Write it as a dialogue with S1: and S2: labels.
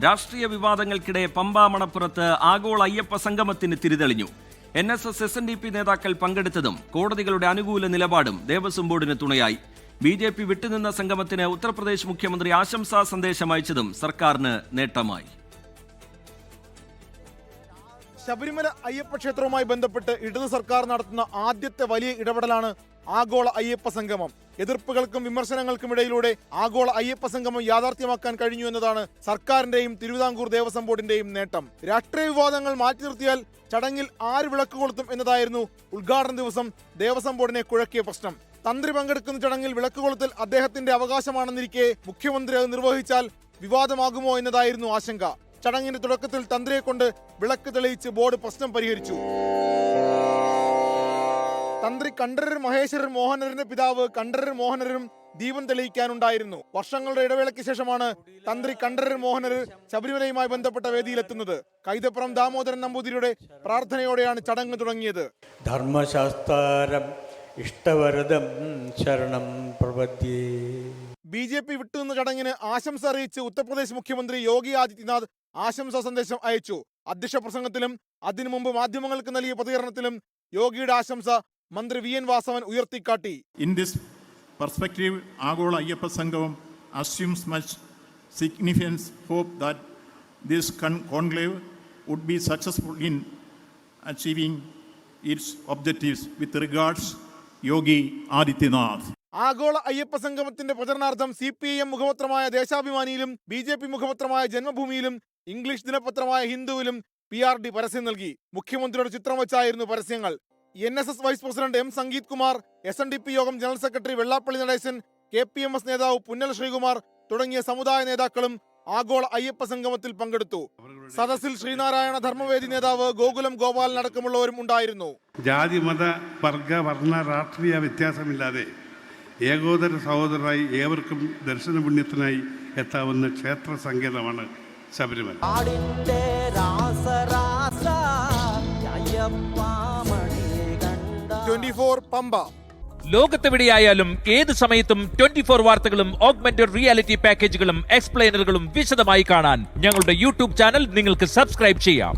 S1: രാഷ്ട്രീയ വിവാദങ്ങൾക്കിടെ പമ്പ മണപ്പുറത്ത് ആഗോള അയ്യപ്പ സംഗമത്തിന് തിരിതെളിഞ്ഞു. NSS SNDP നേതാക്കൾ പങ്കെടുത്തതും കോടതികളുടെ അനുകൂല നിലപാടും ദേവസ്വം ബോർഡിന് തുണയായി. BJP വിട്ടുനിന്ന സംഗമത്തിന് ഉത്തർപ്രദേശ് മുഖ്യമന്ത്രി ആശംസാ സന്ദേശം അയച്ചതും സർക്കാരിന് നേട്ടമായി.
S2: ശബരിമല അയ്യപ്പ ക്ഷേത്രവുമായി ബന്ധപ്പെട്ട് ഇടതു സർക്കാർ നടത്തുന്ന ആദ്യത്തെ വലിയ ഇടപെടലാണ് ആഗോള അയ്യപ്പ സംഗമം. എതിർപ്പുകൾക്കും വിമർശനങ്ങൾക്കും ഇടയിലൂടെ ആഗോള അയ്യപ്പ സംഗമം യാഥാർത്ഥ്യമാക്കാൻ കഴിഞ്ഞു എന്നതാണ് സർക്കാരിന്റെയും തിരുവിതാംകൂർ ദേവസ്വം ബോർഡിന്റെയും നേട്ടം. രാഷ്ട്രീയ വിവാദങ്ങൾ മാറ്റി നിർത്തിയാൽ ചടങ്ങിൽ ആര് വിളക്ക് കൊളുത്തും എന്നതായിരുന്നു ഉദ്ഘാടന ദിവസം ദേവസ്വം ബോർഡിനെ കുഴക്കിയ പ്രശ്നം. തന്ത്രി പങ്കെടുക്കുന്ന ചടങ്ങിൽ വിളക്ക് കൊളുത്തൽ അദ്ദേഹത്തിന്റെ അവകാശമാണെന്നിരിക്കെ മുഖ്യമന്ത്രി അത് നിർവഹിച്ചാൽ വിവാദമാകുമോ എന്നതായിരുന്നു ആശങ്ക. ചടങ്ങിന്റെ തുടക്കത്തിൽ തന്ത്രിയെ കൊണ്ട് വിളക്ക് തെളിയിച്ച് ബോർഡ് പ്രശ്നം പരിഹരിച്ചു. തന്ത്രി കണ്ഠരർ മഹേശ്വരൻ മോഹനരുടെ പിതാവ് കണ്ഠരർ മോഹനരും ദീപം തെളിയിക്കാനുണ്ടായിരുന്നു. വർഷങ്ങളുടെ ഇടവേളയ്ക്ക് ശേഷമാണ് തന്ത്രി കണ്ഠരർ മോഹനർ ശബരിമലയുമായി ബന്ധപ്പെട്ട വേദിയിലെത്തുന്നത്. കൈതപ്പുറം ദാമോദരൻ നമ്പൂതിരിയുടെ പ്രാർത്ഥനയോടെയാണ് ചടങ്ങ് തുടങ്ങിയത്.
S3: ധർമ്മശാസ്ത്രം ഇഷ്ടവരദം ശരണം പ്രപദ്യേ.
S2: BJP വിട്ടുനിന്ന ചടങ്ങിന് ആശംസ അറിയിച്ച് ഉത്തർപ്രദേശ് മുഖ്യമന്ത്രി യോഗി ആദിത്യനാഥ് ആശംസാ സന്ദേശം അയച്ചു. അധ്യക്ഷ പ്രസംഗത്തിലും അതിനു മുമ്പ് മാധ്യമങ്ങൾക്ക് നൽകിയ പ്രതികരണത്തിലും യോഗിയുടെ ആശംസ മന്ത്രി VN Vasavan ഉയർത്തിക്കാട്ടി.
S4: In this perspective, Agola Ayyappa Sangam assumes much significance. Hope that this conclave would be successful in achieving its objectives with regards Yogi Adityanath.
S2: ആഗോള അയ്യപ്പ സംഗമത്തിന്റെ പ്രചരണാർത്ഥം CPIM മുഖപത്രമായ ദേശാഭിമാനിയിലും BJP മുഖപത്രമായ ജന്മഭൂമിയിലും ഇംഗ്ലീഷ് ദിനപത്രമായ ഹിന്ദുവിലും PRD പരസ്യം നൽകി. മുഖ്യമന്ത്രിയുടെ ചിത്രം വെച്ചായിരുന്നു പരസ്യങ്ങൾ. NSS vice president M Sangeeth Kumar, SNDP യോഗം general secretary Vellappally Natesan, KPMS നേതാവ് പുന്നൽ ശ്രീകുമാർ തുടങ്ങിയ സമുദായ നേതാക്കളും ആഗോള അയ്യപ്പ സംഗമത്തിൽ പങ്കെടുത്തു. സദസ്സിൽ ശ്രീനാരായണ ധർമ്മവേദി നേതാവ് ഗോകുലം ഗോപാലൻ അടക്കമുള്ളവരും ഉണ്ടായിരുന്നു.
S5: ജാതി മത വർഗ വർണ്ണ രാഷ്ട്രീയ വ്യത്യാസമില്ലാതെ ഏകോദര സഹോദരരായി ഏവർക്കും ദർശന പുണ്യത്തിനായി എത്താവുന്ന ക്ഷേത്ര സങ്കേതമാണ് ശബരിമല.
S2: 24 പമ്പ.
S6: ലോകത്തെവിടെയായാലും ഏത് സമയത്തും 24 വാർത്തകളും ഓഗ്മെന്റഡ് റിയാലിറ്റി പാക്കേജുകളും എക്സ്പ്ലെയിനറുകളും വിശദമായി കാണാൻ ഞങ്ങളുടെ YouTube ചാനൽ നിങ്ങൾക്ക് സബ്സ്ക്രൈബ് ചെയ്യാം.